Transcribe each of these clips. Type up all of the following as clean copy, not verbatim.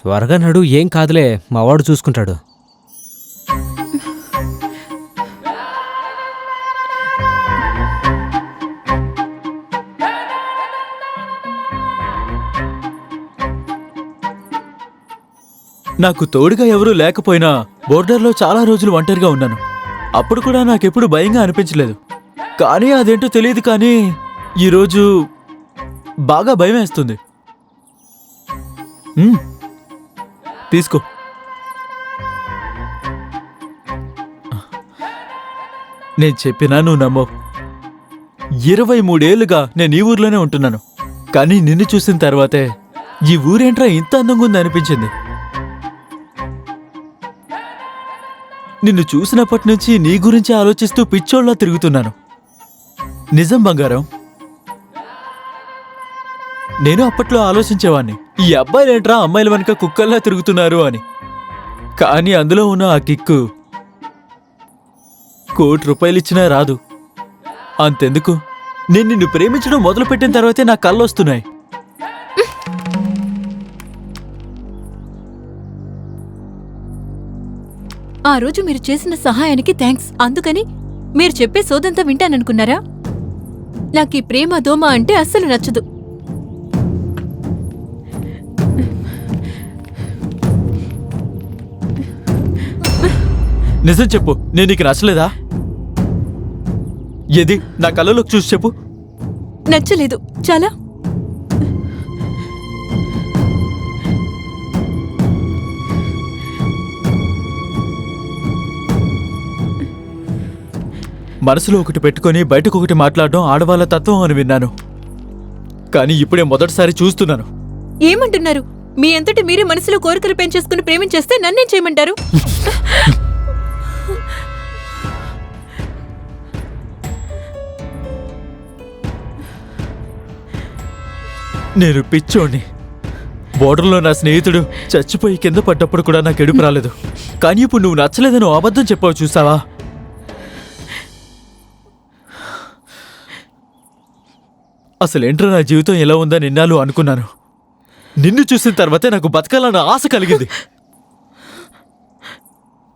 త్వరగా నడు, ఏం కాదులే, మావాడు చూసుకుంటాడు. నాకు తోడుగా ఎవరూ లేకపోయినా బోర్డర్లో చాలా రోజులు ఒంటరిగా ఉన్నాను. అప్పుడు కూడా నాకెప్పుడు భయంగా అనిపించలేదు. కానీ అదేంటో తెలియదు, కానీ ఈరోజు బాగా భయం వేస్తుంది. తీసుకో. నేను చెప్పినా నువ్వు నమ్మవు. 23 ఏళ్లుగా నేను ఈ ఊర్లోనే ఉంటున్నాను. కానీ నిన్ను చూసిన తర్వాతే ఈ ఊరేంట్రా ఇంత అందంగా ఉంది అనిపించింది. నిన్ను చూసినప్పటి నుంచి నీ గురించి ఆలోచిస్తూ పిచ్చోళ్ళ తిరుగుతున్నాను. నిజం బంగారం, నేను అప్పట్లో ఆలోచించేవాణ్ణి, ఈ అబ్బాయిలేంట్రా అమ్మాయిల వెనక కుక్కల్లా తిరుగుతున్నారు అని. కానీ అందులో ఉన్న ఆ కిక్కు ₹1 కోటి ఇచ్చినా రాదు. అంతెందుకు, నేను నిన్ను ప్రేమించడం మొదలుపెట్టిన తర్వాతే నా కళ్ళొస్తున్నాయి. ఆ రోజు మీరు చేసిన సహాయానికి థ్యాంక్స్. అందుకని మీరు చెప్పే సోదంతా వింటాననుకున్నారా? నాకీ ప్రేమ దోమ అంటే అస్సలు నచ్చదు. నిజం చెప్పు, నేను నీకు నచ్చలేదా? ఏది నా కళ్ళలోకి చూసి చెప్పు. నచ్చలేదు. చాలా మనసులో ఒకటి పెట్టుకుని బయటకు ఒకటి మాట్లాడడం ఆడవాళ్ళ తత్వం అని విన్నాను. కానీ ఇప్పుడే మొదటిసారి చూస్తున్నాను. ఏమంటున్నారు? మీ అంతటి మీరే మనసులో కోరికలు పెంచేసుకుని ప్రేమించేస్తే నన్నేం చేయమంటారు? నేను పిచ్చోణ్ణి. బోర్డర్లో నా స్నేహితుడు చచ్చిపోయి కింద పడ్డప్పుడు కూడా నాకు ఎడుపు రాలేదు. కానీ ఇప్పుడు నువ్వు నచ్చలేదని అబద్ధం చెప్పావు, చూసావా? అసలేంట్రా నా జీవితం ఎలా ఉందని నిన్నాళ్ళు అనుకున్నాను. నిన్ను చూసిన తర్వాతే నాకు బతకాలన్న ఆశ కలిగింది.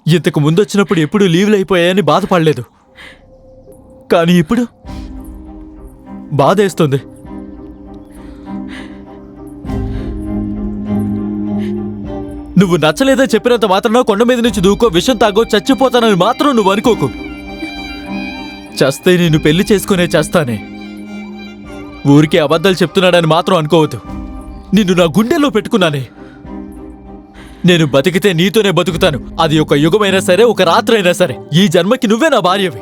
ఇంతకు ముందొచ్చినప్పుడు ఎప్పుడు లీవ్లు అయిపోయాయని బాధపడలేదు. కానీ ఇప్పుడు బాధేస్తుంది. నువ్వు నచ్చలేదా చెప్పినంత మాత్రాన కొండ మీద నుంచి దూకో, విషం తాగో, చచ్చిపోతానని మాత్రం నువ్వు అనుకోకు. చస్తే నిన్ను పెళ్లి చేసుకునే చేస్తానే. ఊరికే అబద్ధాలు చెప్తున్నాడని మాత్రం అనుకోవద్దు. నిన్ను నా గుండెల్లో పెట్టుకున్నానే. నేను బతికితే నీతోనే బతుకుతాను. అది ఒక యుగమైనా సరే, ఒక రాత్రి అయినా సరే. ఈ జన్మకి నువ్వే నా భార్యవి.